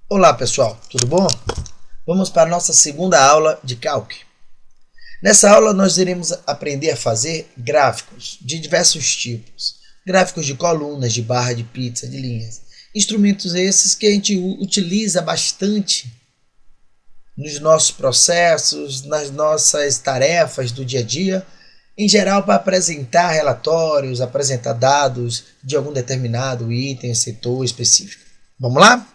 Olá pessoal, tudo bom? Vamos para a nossa segunda aula de Calc. Nessa aula nós iremos aprender a fazer gráficos de diversos tipos. Gráficos de colunas, de barra, de pizza, de linhas. Instrumentos esses que a gente utiliza bastante nos nossos processos, nas nossas tarefas do dia a dia, em geral para apresentar relatórios, apresentar dados de algum determinado item, setor específico. Vamos lá?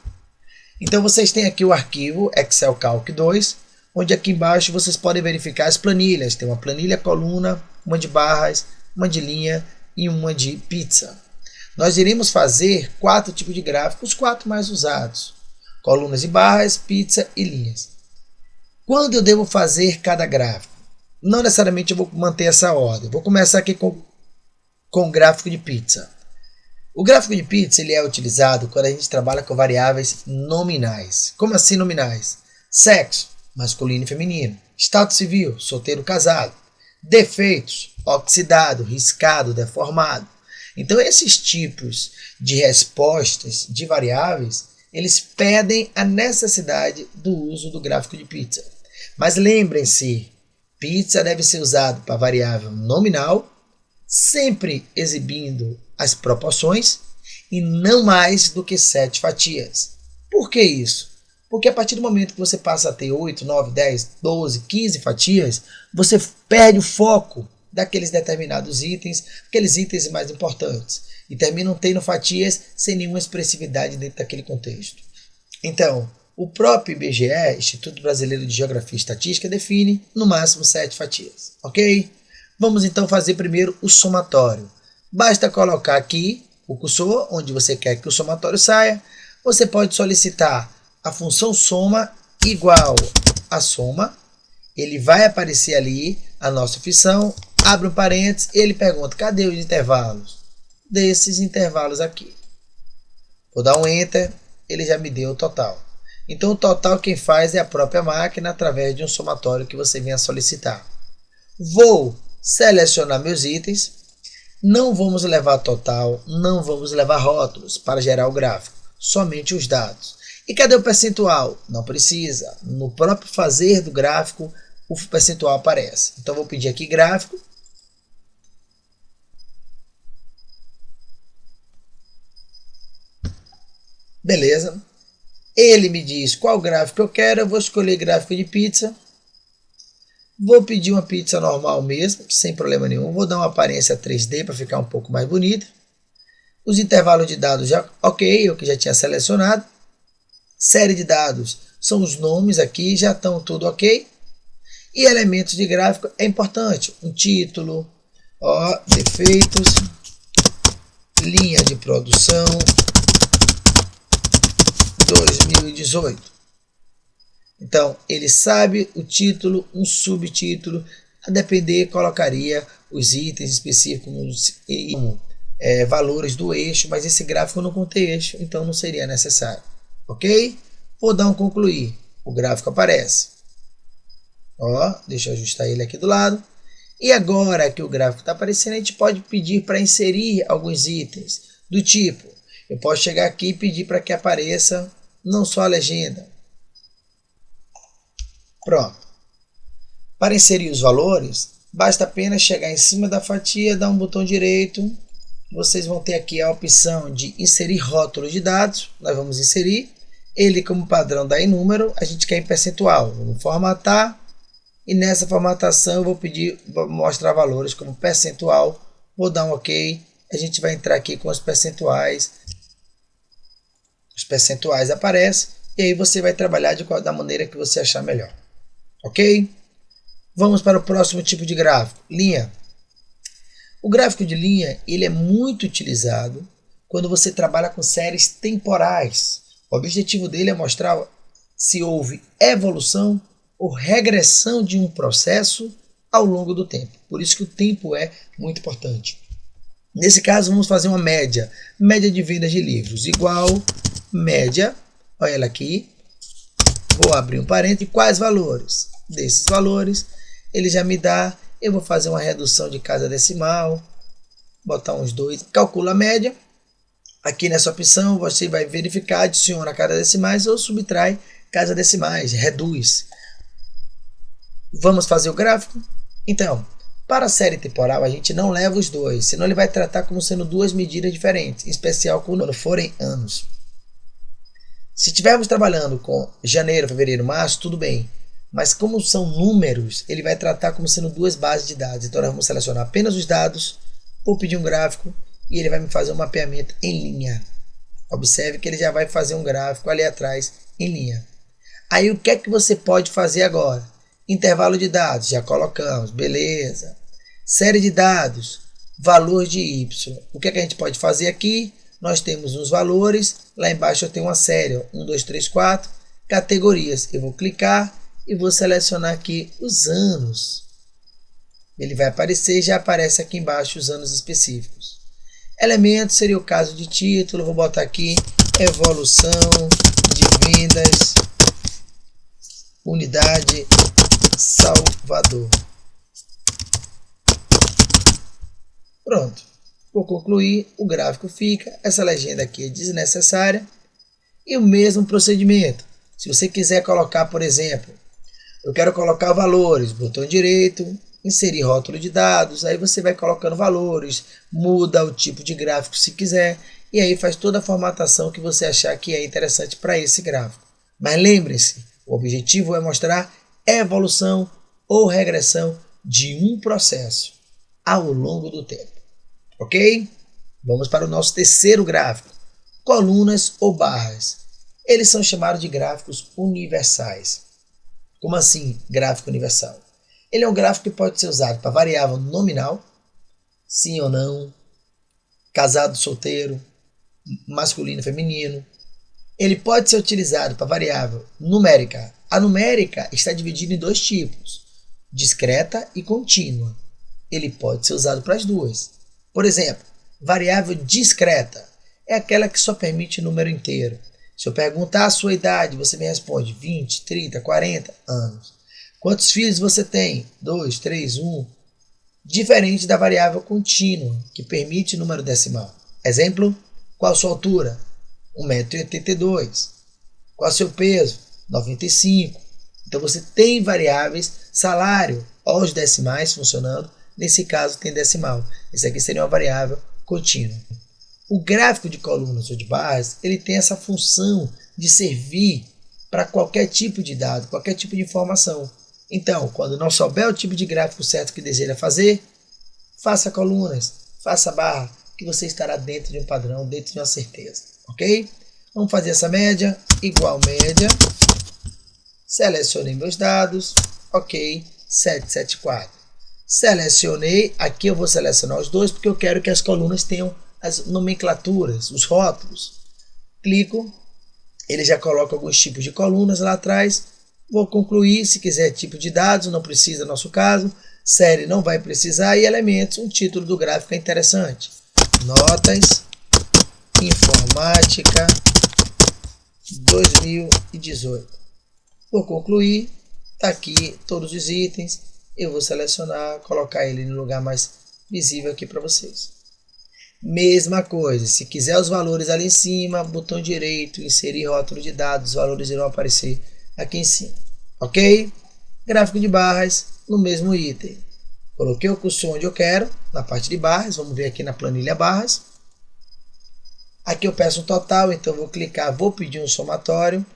Então vocês têm aqui o arquivo Excel Calc 2, onde aqui embaixo vocês podem verificar as planilhas. Tem uma planilha coluna, uma de barras, uma de linha e uma de pizza. Nós iremos fazer 4 tipos de gráficos, 4 mais usados. Colunas e barras, pizza e linhas. Quando eu devo fazer cada gráfico? Não necessariamente eu vou manter essa ordem. Vou começar aqui com o gráfico de pizza. O gráfico de pizza ele é utilizado quando a gente trabalha com variáveis nominais. Como assim nominais? Sexo, masculino e feminino. Estado civil, solteiro, casado. Defeitos, oxidado, riscado, deformado. Então esses tipos de respostas de variáveis, eles pedem a necessidade do uso do gráfico de pizza. Mas lembrem-se, pizza deve ser usado para variável nominal, sempre exibindo as proporções e não mais do que 7 fatias. Por que isso? Porque a partir do momento que você passa a ter 8, 9, 10, 12, 15 fatias, você perde o foco daqueles determinados itens, aqueles itens mais importantes, e terminam tendo fatias sem nenhuma expressividade dentro daquele contexto. Então, o próprio IBGE, Instituto Brasileiro de Geografia e Estatística, define no máximo 7 fatias, ok? Vamos então fazer primeiro o somatório. Basta colocar aqui o cursor, onde você quer que o somatório saia. Você pode solicitar a função soma igual a soma. Ele vai aparecer ali a nossa função. Abre um parênteses e ele pergunta, cadê os intervalos? Desses intervalos aqui. Vou dar um Enter, ele já me deu o total. Então o total quem faz é a própria máquina através de um somatório que você venha solicitar. Vou selecionar meus itens. Não vamos levar total, não vamos levar rótulos para gerar o gráfico, somente os dados. E cadê o percentual? Não precisa. No próprio fazer do gráfico, o percentual aparece. Então vou pedir aqui gráfico. Beleza. Ele me diz qual gráfico eu quero, eu vou escolher gráfico de pizza. Vou pedir uma pizza normal mesmo, sem problema nenhum. Vou dar uma aparência 3D para ficar um pouco mais bonita. Os intervalos de dados já ok, eu que já tinha selecionado. Série de dados são os nomes aqui, já estão tudo ok. E elementos de gráfico é importante. Um título, defeitos, linha de produção 2018. Então, ele sabe o título, um subtítulo, a depender, colocaria os itens específicos como valores do eixo, mas esse gráfico não contém eixo, então não seria necessário. Ok? Vou dar um concluir. O gráfico aparece. Deixa eu ajustar ele aqui do lado. E agora que o gráfico está aparecendo, a gente pode pedir para inserir alguns itens do tipo. Eu posso chegar aqui e pedir para que apareça não só a legenda. Pronto. Para inserir os valores, basta apenas chegar em cima da fatia, dar um botão direito. Vocês vão ter aqui a opção de inserir rótulo de dados. Nós vamos inserir. Ele como padrão dá em número, a gente quer em percentual. Vamos formatar. E nessa formatação eu vou mostrar valores como percentual. Vou dar um OK. A gente vai entrar aqui com os percentuais. Os percentuais aparecem. E aí você vai trabalhar da maneira que você achar melhor. Ok? Vamos para o próximo tipo de gráfico, linha. O gráfico de linha ele é muito utilizado quando você trabalha com séries temporais. O objetivo dele é mostrar se houve evolução ou regressão de um processo ao longo do tempo. Por isso que o tempo é muito importante. Nesse caso, vamos fazer uma média. Média de vendas de livros igual média. Olha ela aqui. Vou abrir um parênteses. Quais valores? Desses valores, ele já me dá. Eu vou fazer uma redução de casa decimal. Botar uns 2. Calcula a média. Aqui nessa opção você vai verificar, adiciona cada decimais ou subtrai cada decimais, reduz. Vamos fazer o gráfico? Então, para a série temporal a gente não leva os dois, senão ele vai tratar como sendo duas medidas diferentes, em especial quando forem anos. Se estivermos trabalhando com janeiro, fevereiro, março, tudo bem. Mas como são números, ele vai tratar como sendo duas bases de dados. Então nós vamos selecionar apenas os dados, vou pedir um gráfico e ele vai me fazer um mapeamento em linha. Observe que ele já vai fazer um gráfico ali atrás em linha. Aí o que é que você pode fazer agora? Intervalo de dados, já colocamos, beleza. Série de dados, valor de Y. O que é que a gente pode fazer aqui? Nós temos uns valores, lá embaixo eu tenho uma série, 1, 2, 3, 4, categorias. Eu vou clicar e vou selecionar aqui os anos. Ele vai aparecer, já aparece aqui embaixo os anos específicos. Elementos seria o caso de título, vou botar aqui evolução de vendas, unidade Salvador. Pronto. Vou concluir, o gráfico fica, essa legenda aqui é desnecessária. E o mesmo procedimento. Se você quiser colocar, por exemplo, eu quero colocar valores, botão direito, inserir rótulo de dados, aí você vai colocando valores, muda o tipo de gráfico se quiser, e aí faz toda a formatação que você achar que é interessante para esse gráfico. Mas lembre-se, o objetivo é mostrar evolução ou regressão de um processo ao longo do tempo. Ok? Vamos para o nosso terceiro gráfico. Colunas ou barras. Eles são chamados de gráficos universais. Como assim gráfico universal? Ele é um gráfico que pode ser usado para variável nominal, sim ou não, casado, solteiro, masculino, feminino. Ele pode ser utilizado para variável numérica. A numérica está dividida em dois tipos, discreta e contínua. Ele pode ser usado para as duas. Por exemplo, variável discreta é aquela que só permite número inteiro. Se eu perguntar a sua idade, você me responde 20, 30, 40 anos. Quantos filhos você tem? 2, 3, 1. Diferente da variável contínua, que permite número decimal. Exemplo, qual a sua altura? 1,82 m. Qual o seu peso? 95. Então você tem variáveis, salário, ou os decimais funcionando. Nesse caso tem decimal. Esse aqui seria uma variável contínua. O gráfico de colunas ou de barras, ele tem essa função de servir para qualquer tipo de dado, qualquer tipo de informação. Então, quando não souber o tipo de gráfico certo que deseja fazer, faça colunas, faça barra, que você estará dentro de um padrão, dentro de uma certeza. Ok? Vamos fazer essa média, igual média. Selecionei meus dados, ok, 774. Selecionei, aqui eu vou selecionar os dois porque eu quero que as colunas tenham as nomenclaturas, os rótulos. Clico, ele já coloca alguns tipos de colunas lá atrás. Vou concluir, se quiser tipo de dados, não precisa no nosso caso. Série não vai precisar e elementos, um título do gráfico é interessante. Notas, informática 2018. Vou concluir, está aqui todos os itens. Eu vou selecionar, colocar ele no lugar mais visível aqui para vocês. Mesma coisa, se quiser os valores ali em cima, botão direito, inserir rótulo de dados, os valores irão aparecer aqui em cima. Ok? Gráfico de barras no mesmo item. Coloquei o cursor onde eu quero, na parte de barras, vamos ver aqui na planilha barras. Aqui eu peço um total, então vou clicar, vou pedir um somatório,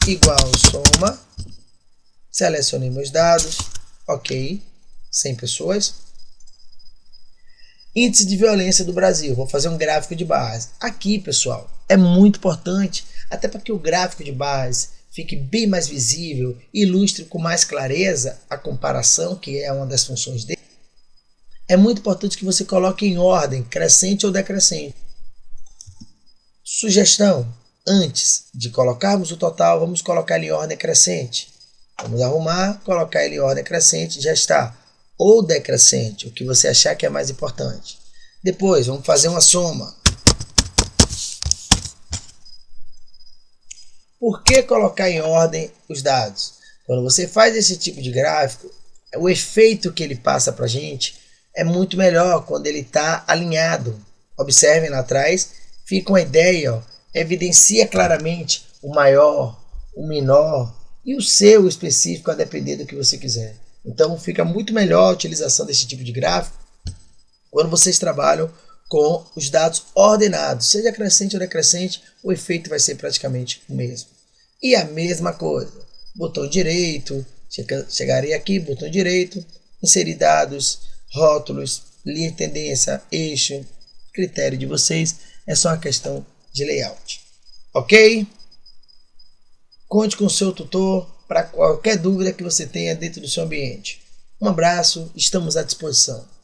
igual soma. Selecionei meus dados. Ok, 100 pessoas. Índice de violência do Brasil. Vou fazer um gráfico de barras. Aqui, pessoal, é muito importante, até para que o gráfico de barras fique bem mais visível, ilustre com mais clareza a comparação, que é uma das funções dele. É muito importante que você coloque em ordem, crescente ou decrescente. Sugestão, antes de colocarmos o total, vamos colocar ele em ordem crescente. Vamos arrumar, colocar ele em ordem crescente, já está. Ou decrescente, o que você achar que é mais importante. Depois, vamos fazer uma soma. Por que colocar em ordem os dados? Quando você faz esse tipo de gráfico, o efeito que ele passa para a gente é muito melhor quando ele está alinhado. Observem lá atrás, fica uma ideia, ó, evidencia claramente o maior, o menor e o seu específico a depender do que você quiser. Então fica muito melhor a utilização desse tipo de gráfico quando vocês trabalham com os dados ordenados, seja crescente ou decrescente, o efeito vai ser praticamente o mesmo. E a mesma coisa, botão direito, chegaria aqui, botão direito, inserir dados, rótulos, linha de tendência, eixo, critério de vocês, é só uma questão de layout. Ok? Conte com o seu tutor para qualquer dúvida que você tenha dentro do seu ambiente. Um abraço, estamos à disposição.